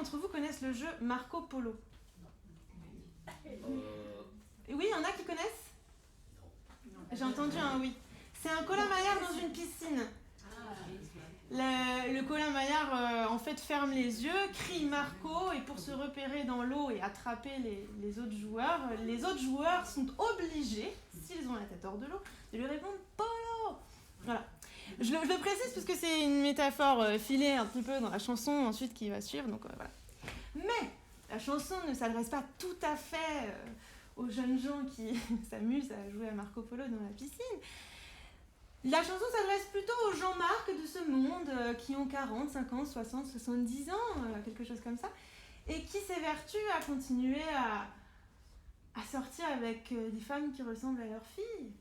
d'entre vous connaissent le jeu Marco Polo? Oui, il y en a qui connaissent? J'ai entendu un oui. C'est un colin-maillard dans une piscine. Le colin-maillard en fait ferme les yeux, crie Marco, et pour se repérer dans l'eau et attraper les autres joueurs sont obligés, s'ils ont la tête hors de l'eau, de lui répondre Polo. Voilà. Je le précise parce que c'est une métaphore filée un petit peu dans la chanson ensuite qui va suivre, donc voilà. Mais la chanson ne s'adresse pas tout à fait aux jeunes gens qui s'amusent à jouer à Marco Polo dans la piscine. La chanson s'adresse plutôt aux Jean-Marc de ce monde qui ont 40, 50, 60, 70 ans, quelque chose comme ça, et qui s'évertuent à continuer à sortir avec des femmes qui ressemblent à leurs filles.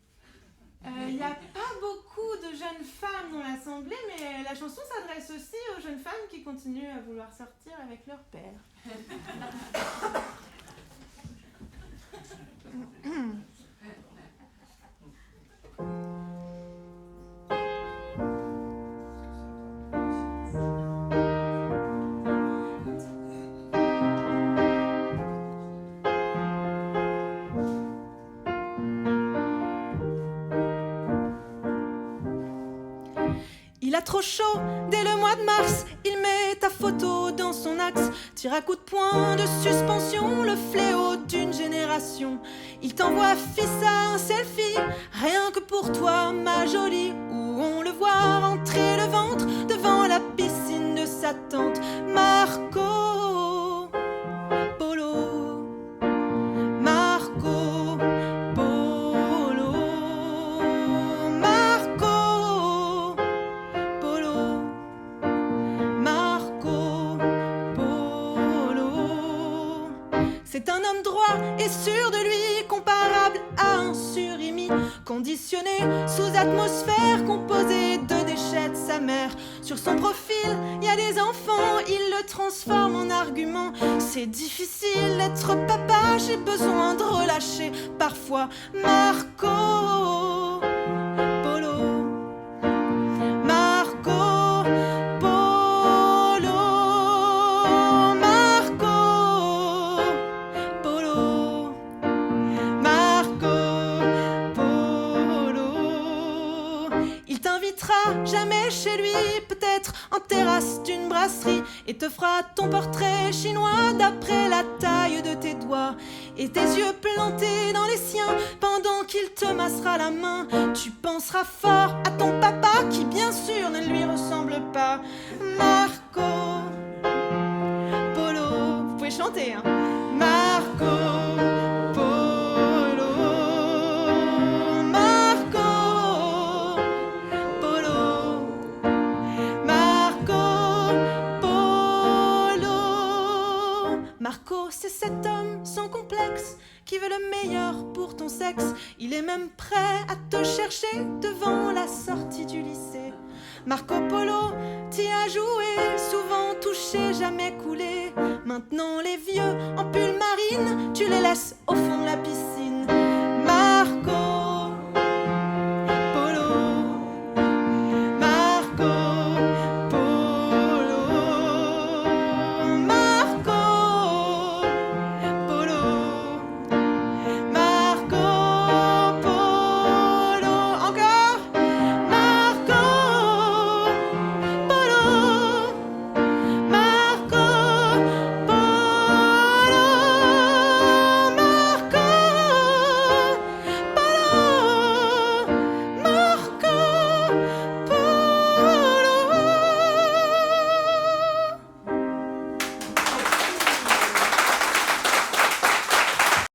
Il n'y a pas beaucoup de jeunes femmes dans l'assemblée, mais la chanson s'adresse aussi aux jeunes femmes qui continuent à vouloir sortir avec leur père. Il a trop chaud dès le mois de mars, il met ta photo dans son axe, tire à coups de poing de suspension le fléau d'une génération. Il t'envoie fissa un selfie, rien que pour toi ma jolie, où on le voit rentrer le ventre devant la piscine de sa tante. Marco Polo, Marco Polo, Marco Polo, Marco Polo. C'est un homme droit et sûr de lui, comparable à un surimi, conditionné sous atmosphère composée de déchets de sa mère. Sur son profil, il y a des enfants, il le transforme en argument. C'est difficile d'être papa, j'ai besoin de relâcher parfois. Marco Polo, Marco Polo, Marco Polo, Marco Polo. Il t'invitera jamais chez lui, peut-être en terrasse d'une brasserie, et te fera ton portrait chinois d'après la taille de tes doigts, et tes yeux plantés dans les siens pendant qu'il te massera la main. Tu penseras fort à ton papa qui bien sûr ne lui ressemble pas. Marco Polo, vous pouvez chanter hein. Marco Polo, Marco Polo, Marco Polo. Marco, c'est cet homme sans complexe qui veut le meilleur pour ton sexe. Il est même prêt à te chercher devant la sortie du lycée. Marco Polo, t'y as joué, souvent touché, jamais coulé. Maintenant les vieux en pull marine, tu les laisses au fond de la piscine.